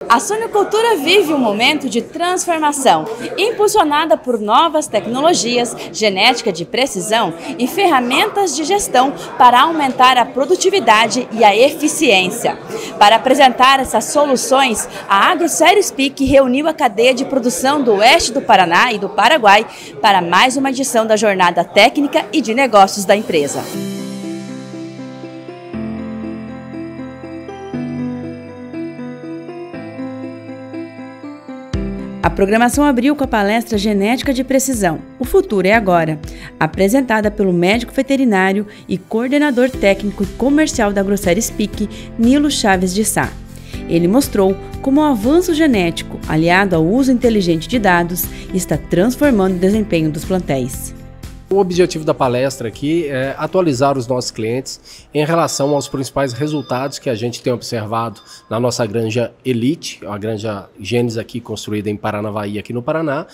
A suinocultura vive um momento de transformação, impulsionada por novas tecnologias, genética de precisão e ferramentas de gestão para aumentar a produtividade e a eficiência. Para apresentar essas soluções, a AgroSéries PIC reuniu a cadeia de produção do oeste do Paraná e do Paraguai para mais uma edição da jornada técnica e de negócios da empresa. A programação abriu com a palestra Genética de Precisão, O Futuro é Agora, apresentada pelo médico veterinário e coordenador técnico e comercial da AgroSéries PIC, Nilo Chaves de Sá. Ele mostrou como o avanço genético, aliado ao uso inteligente de dados, está transformando o desempenho dos plantéis. O objetivo da palestra aqui é atualizar os nossos clientes em relação aos principais resultados que a gente tem observado na nossa granja Elite, a granja Gênesis aqui construída em Paranavaí, aqui no Paraná,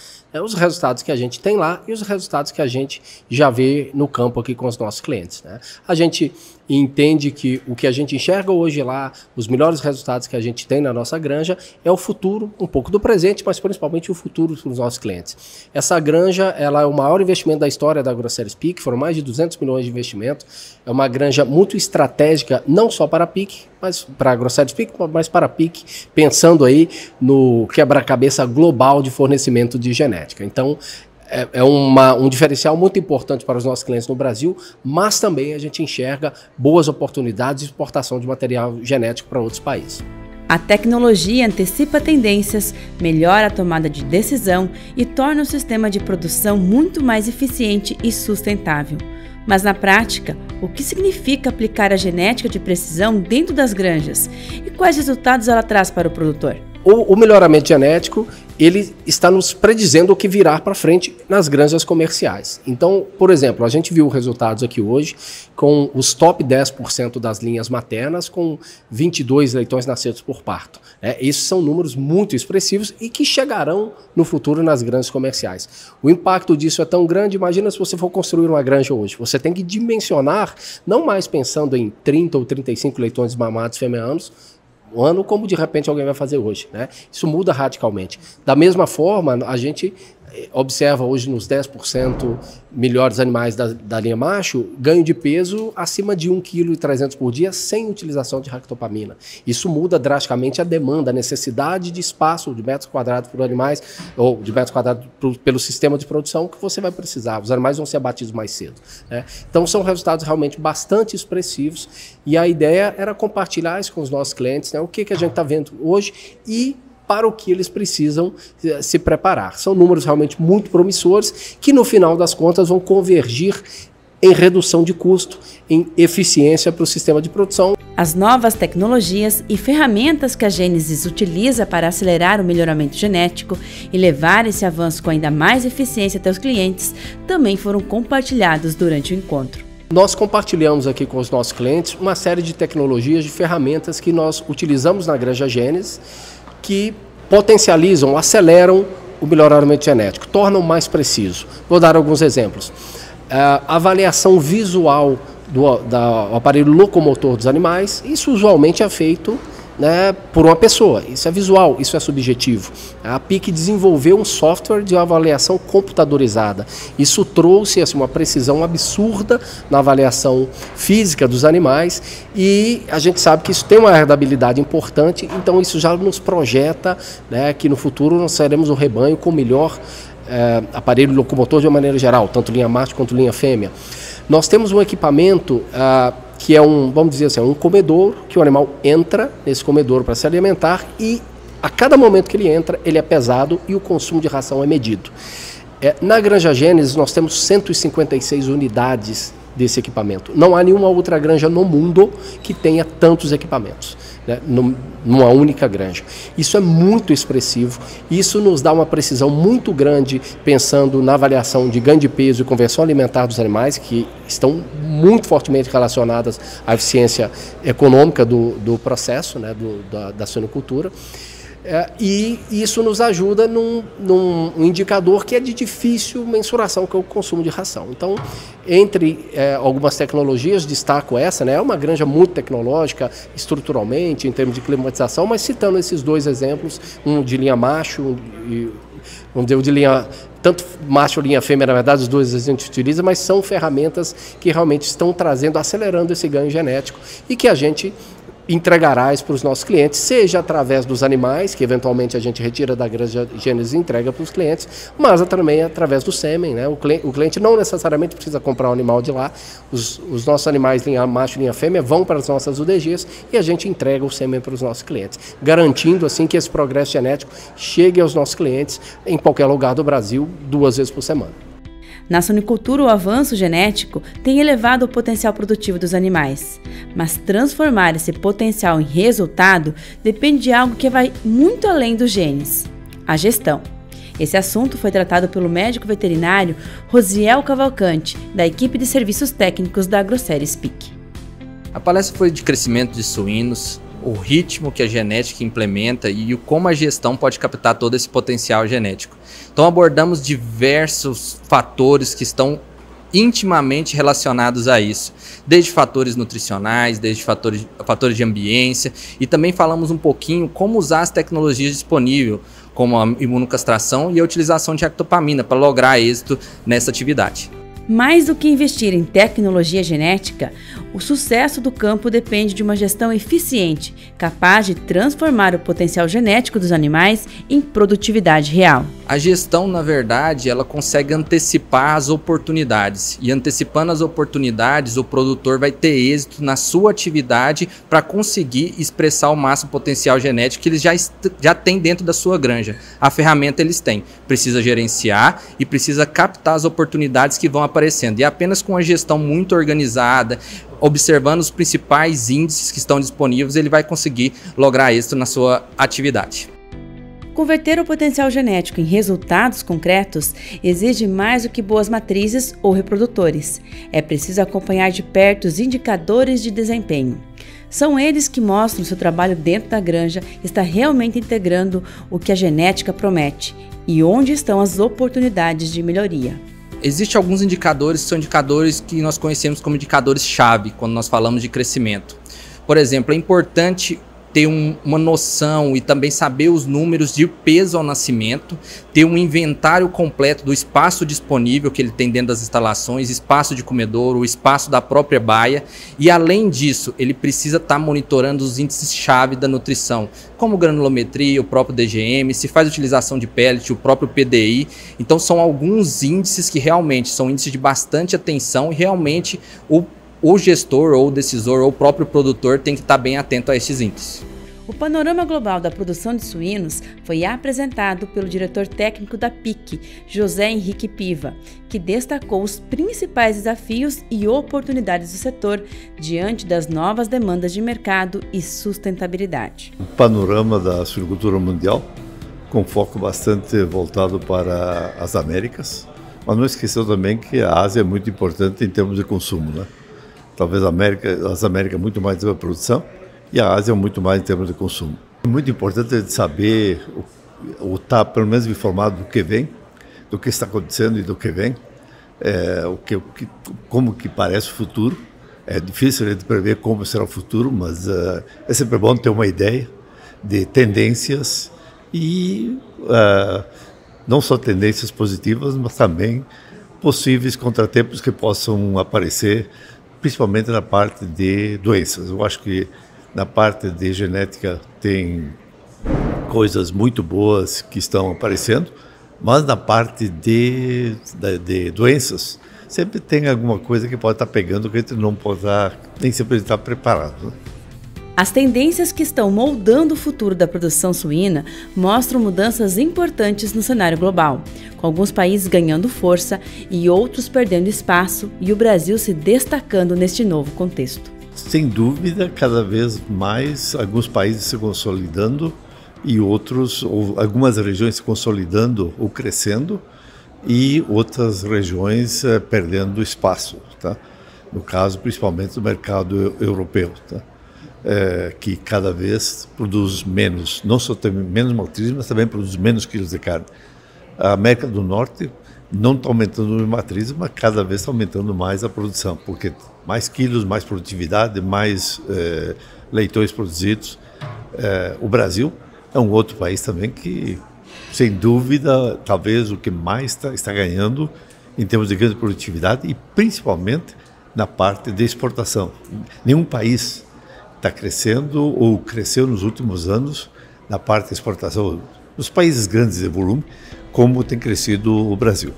os resultados que a gente tem lá e os resultados que a gente já vê no campo aqui com os nossos clientes, né? A gente entende que o que a gente enxerga hoje lá, os melhores resultados que a gente tem na nossa granja, é o futuro, um pouco do presente, mas principalmente o futuro dos nossos clientes. Essa granja, ela é o maior investimento da história da AgroSéries PIC, foram mais de 200 milhões de investimento, é uma granja muito estratégica, não só para a PIC, mas para a AgroSéries PIC, mas para a PIC, pensando aí no quebra-cabeça global de fornecimento de genética. Então, é um diferencial muito importante para os nossos clientes no Brasil, mas também a gente enxerga boas oportunidades de exportação de material genético para outros países. A tecnologia antecipa tendências, melhora a tomada de decisão e torna o sistema de produção muito mais eficiente e sustentável. Mas na prática, o que significa aplicar a genética de precisão dentro das granjas? E quais resultados ela traz para o produtor? O melhoramento genético, ele está nos predizendo o que virá para frente nas granjas comerciais. Então, por exemplo, a gente viu resultados aqui hoje com os top 10% das linhas maternas com 22 leitões nascidos por parto. Esses são números muito expressivos e que chegarão no futuro nas granjas comerciais. O impacto disso é tão grande, imagina se você for construir uma granja hoje. Você tem que dimensionar, não mais pensando em 30 ou 35 leitões mamados fêmeanos, ano, como de repente alguém vai fazer hoje, né? Isso muda radicalmente. Da mesma forma, a gente observa hoje nos 10% melhores animais da linha macho, ganho de peso acima de 1,3 kg por dia sem utilização de ractopamina. Isso muda drasticamente a demanda, a necessidade de espaço, de metros quadrados por animais, ou de metros quadrados pelo sistema de produção que você vai precisar. Os animais vão ser abatidos mais cedo, né? Então são resultados realmente bastante expressivos e a ideia era compartilhar isso com os nossos clientes, né? O que a gente está vendo hoje e para o que eles precisam se preparar. São números realmente muito promissores que, no final das contas, vão convergir em redução de custo, em eficiência para o sistema de produção. As novas tecnologias e ferramentas que a Gênesis utiliza para acelerar o melhoramento genético e levar esse avanço com ainda mais eficiência até os clientes também foram compartilhados durante o encontro. Nós compartilhamos aqui com os nossos clientes uma série de tecnologias, de ferramentas que nós utilizamos na granja Gênesis, que potencializam, aceleram o melhoramento genético, tornam mais preciso. Vou dar alguns exemplos. A avaliação visual do aparelho locomotor dos animais, isso usualmente é feito, né, por uma pessoa. Isso é visual, isso é subjetivo. A PIC desenvolveu um software de avaliação computadorizada. Isso trouxe assim, uma precisão absurda na avaliação física dos animais e a gente sabe que isso tem uma herdabilidade importante, então isso já nos projeta, né, que no futuro nós seremos um rebanho com o melhor aparelho locomotor de uma maneira geral, tanto linha macho quanto linha fêmea. Nós temos um equipamento que é vamos dizer assim, um comedouro, que o animal entra nesse comedouro para se alimentar e a cada momento que ele entra, ele é pesado e o consumo de ração é medido. Na granja Gênesis nós temos 156 unidades desse equipamento. Não há nenhuma outra granja no mundo que tenha tantos equipamentos, né, numa única granja. Isso é muito expressivo, isso nos dá uma precisão muito grande pensando na avaliação de ganho de peso e conversão alimentar dos animais, que estão muito fortemente relacionadas à eficiência econômica do processo, né, da suinocultura. E isso nos ajuda num indicador que é de difícil mensuração, que é o consumo de ração. Então, entre algumas tecnologias, destaco essa, né? É uma granja muito tecnológica, estruturalmente, em termos de climatização, mas citando esses dois exemplos, um de linha macho e vamos dizer, o de linha, tanto macho ou linha fêmea, na verdade, os dois a gente utiliza, mas são ferramentas que realmente estão trazendo, acelerando esse ganho genético e que a gente entregará isso para os nossos clientes, seja através dos animais, que eventualmente a gente retira da granja Gênesis e entrega para os clientes, mas também através do sêmen, né? O cliente não necessariamente precisa comprar um animal de lá, os nossos animais linha macho e linha fêmea vão para as nossas UDGs e a gente entrega o sêmen para os nossos clientes, garantindo assim que esse progresso genético chegue aos nossos clientes em qualquer lugar do Brasil 2 vezes por semana. Na suinicultura, o avanço genético tem elevado o potencial produtivo dos animais, mas transformar esse potencial em resultado depende de algo que vai muito além dos genes: a gestão. Esse assunto foi tratado pelo médico veterinário Rosiel Cavalcante, da equipe de serviços técnicos da Agroceres PIC. A palestra foi de crescimento de suínos, o ritmo que a genética implementa e como a gestão pode captar todo esse potencial genético. Então abordamos diversos fatores que estão intimamente relacionados a isso, desde fatores nutricionais, desde fatores de ambiência, e também falamos um pouquinho como usar as tecnologias disponíveis, como a imunocastração e a utilização de ectopamina para lograr êxito nessa atividade. Mais do que investir em tecnologia genética, o sucesso do campo depende de uma gestão eficiente, capaz de transformar o potencial genético dos animais em produtividade real. A gestão, na verdade, ela consegue antecipar as oportunidades. E antecipando as oportunidades, o produtor vai ter êxito na sua atividade para conseguir expressar o máximo potencial genético que eles já têm dentro da sua granja. A ferramenta eles têm. Precisa gerenciar e precisa captar as oportunidades que vão aparecendo. E apenas com a gestão muito organizada, observando os principais índices que estão disponíveis, ele vai conseguir lograr êxito na sua atividade. Converter o potencial genético em resultados concretos exige mais do que boas matrizes ou reprodutores. É preciso acompanhar de perto os indicadores de desempenho. São eles que mostram se o trabalho dentro da granja está realmente integrando o que a genética promete e onde estão as oportunidades de melhoria. Existem alguns indicadores que são indicadores que nós conhecemos como indicadores-chave quando nós falamos de crescimento. Por exemplo, é importante ter uma noção e também saber os números de peso ao nascimento, ter um inventário completo do espaço disponível que ele tem dentro das instalações, espaço de comedouro, o espaço da própria baia, e além disso, ele precisa estar monitorando os índices-chave da nutrição, como granulometria, o próprio DGM, se faz utilização de pellet, o próprio PDI. Então são alguns índices que realmente são índices de bastante atenção e realmente o gestor ou o decisor ou o próprio produtor tem que estar bem atento a esses índices. O panorama global da produção de suínos foi apresentado pelo diretor técnico da PIC, José Henrique Piva, que destacou os principais desafios e oportunidades do setor diante das novas demandas de mercado e sustentabilidade. O panorama da suinicultura mundial, com foco bastante voltado para as Américas, mas não esqueceu também que a Ásia é muito importante em termos de consumo, né? Talvez as Américas muito mais de produção e a Ásia muito mais em termos de consumo. É muito importante saber, ou estar pelo menos informado do que vem, do que está acontecendo e do que vem, como que parece o futuro. É difícil de prever como será o futuro, mas é sempre bom ter uma ideia de tendências e não só tendências positivas, mas também possíveis contratempos que possam aparecer, principalmente na parte de doenças. Eu acho que na parte de genética tem coisas muito boas que estão aparecendo, mas na parte de doenças sempre tem alguma coisa que pode estar pegando que a gente não pode nem sempre estar preparado, né? As tendências que estão moldando o futuro da produção suína mostram mudanças importantes no cenário global, com alguns países ganhando força e outros perdendo espaço, e o Brasil se destacando neste novo contexto. Sem dúvida, cada vez mais alguns países se consolidando e outros, ou algumas regiões se consolidando ou crescendo e outras regiões perdendo espaço, tá? No caso, principalmente do mercado europeu, tá? que cada vez produz menos, não só tem menos matriz, mas também produz menos quilos de carne. A América do Norte não está aumentando o número de matrizes, mas cada vez está aumentando mais a produção, porque mais quilos, mais produtividade, mais leitões produzidos. O Brasil é um outro país também que, sem dúvida, talvez o que mais está ganhando em termos de grande produtividade e principalmente na parte de exportação. Nenhum país está crescendo ou cresceu nos últimos anos na parte de exportação, nos países grandes de volume, como tem crescido o Brasil.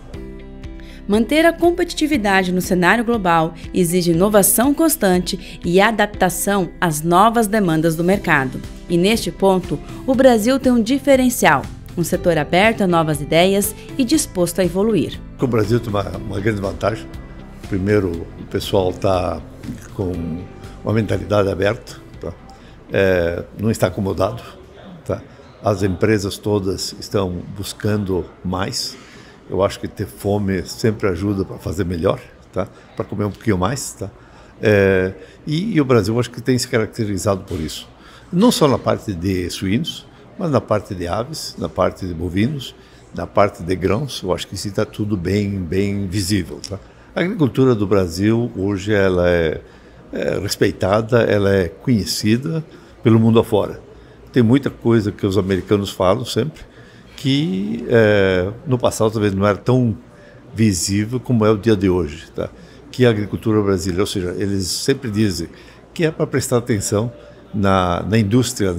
Manter a competitividade no cenário global exige inovação constante e adaptação às novas demandas do mercado. E neste ponto, o Brasil tem um diferencial, um setor aberto a novas ideias e disposto a evoluir. O Brasil tem uma grande vantagem. Primeiro, o pessoal está com uma mentalidade aberta, tá? Não está acomodado. Tá? As empresas todas estão buscando mais. Eu acho que ter fome sempre ajuda para fazer melhor, tá? Para comer um pouquinho mais. Tá? E o Brasil, acho que tem se caracterizado por isso. Não só na parte de suínos, mas na parte de aves, na parte de bovinos, na parte de grãos. Eu acho que isso está tudo bem visível. Tá? A agricultura do Brasil hoje ela é respeitada, ela é conhecida pelo mundo afora. Tem muita coisa que os americanos falam sempre, que no passado talvez não era tão visível como é o dia de hoje, tá? Que a agricultura brasileira, ou seja, eles sempre dizem que é para prestar atenção na indústria,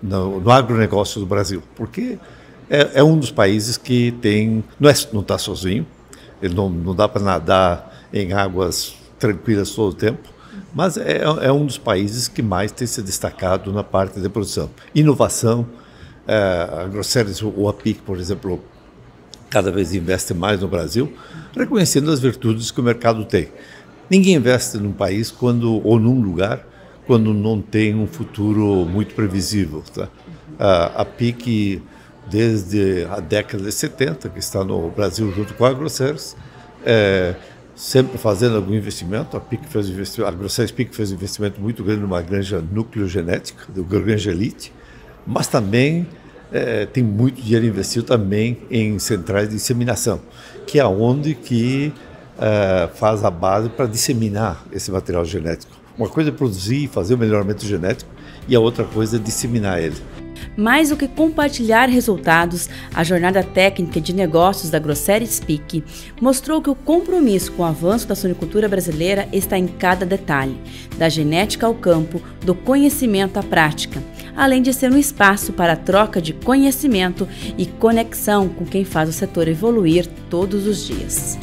no agronegócio do Brasil, porque é um dos países que não está sozinho, ele não dá para nadar em águas tranquilas todo o tempo, mas é um dos países que mais tem se destacado na parte de produção. Inovação, a Agroceres, o APIC, por exemplo, cada vez investe mais no Brasil, reconhecendo as virtudes que o mercado tem. Ninguém investe num país ou num lugar quando não tem um futuro muito previsível. Tá? A APIC, desde a década de 70, que está no Brasil junto com a Agroceres, sempre fazendo algum investimento. A Agroceres PIC fez um investimento muito grande numa granja nucleogenética, do Granja Elite, mas também tem muito dinheiro investido também em centrais de disseminação, que é onde que faz a base para disseminar esse material genético. Uma coisa é produzir e fazer o melhoramento genético e a outra coisa é disseminar ele. Mais do que compartilhar resultados, a jornada técnica de negócios da Agroceres PIC mostrou que o compromisso com o avanço da suinicultura brasileira está em cada detalhe, da genética ao campo, do conhecimento à prática, além de ser um espaço para a troca de conhecimento e conexão com quem faz o setor evoluir todos os dias.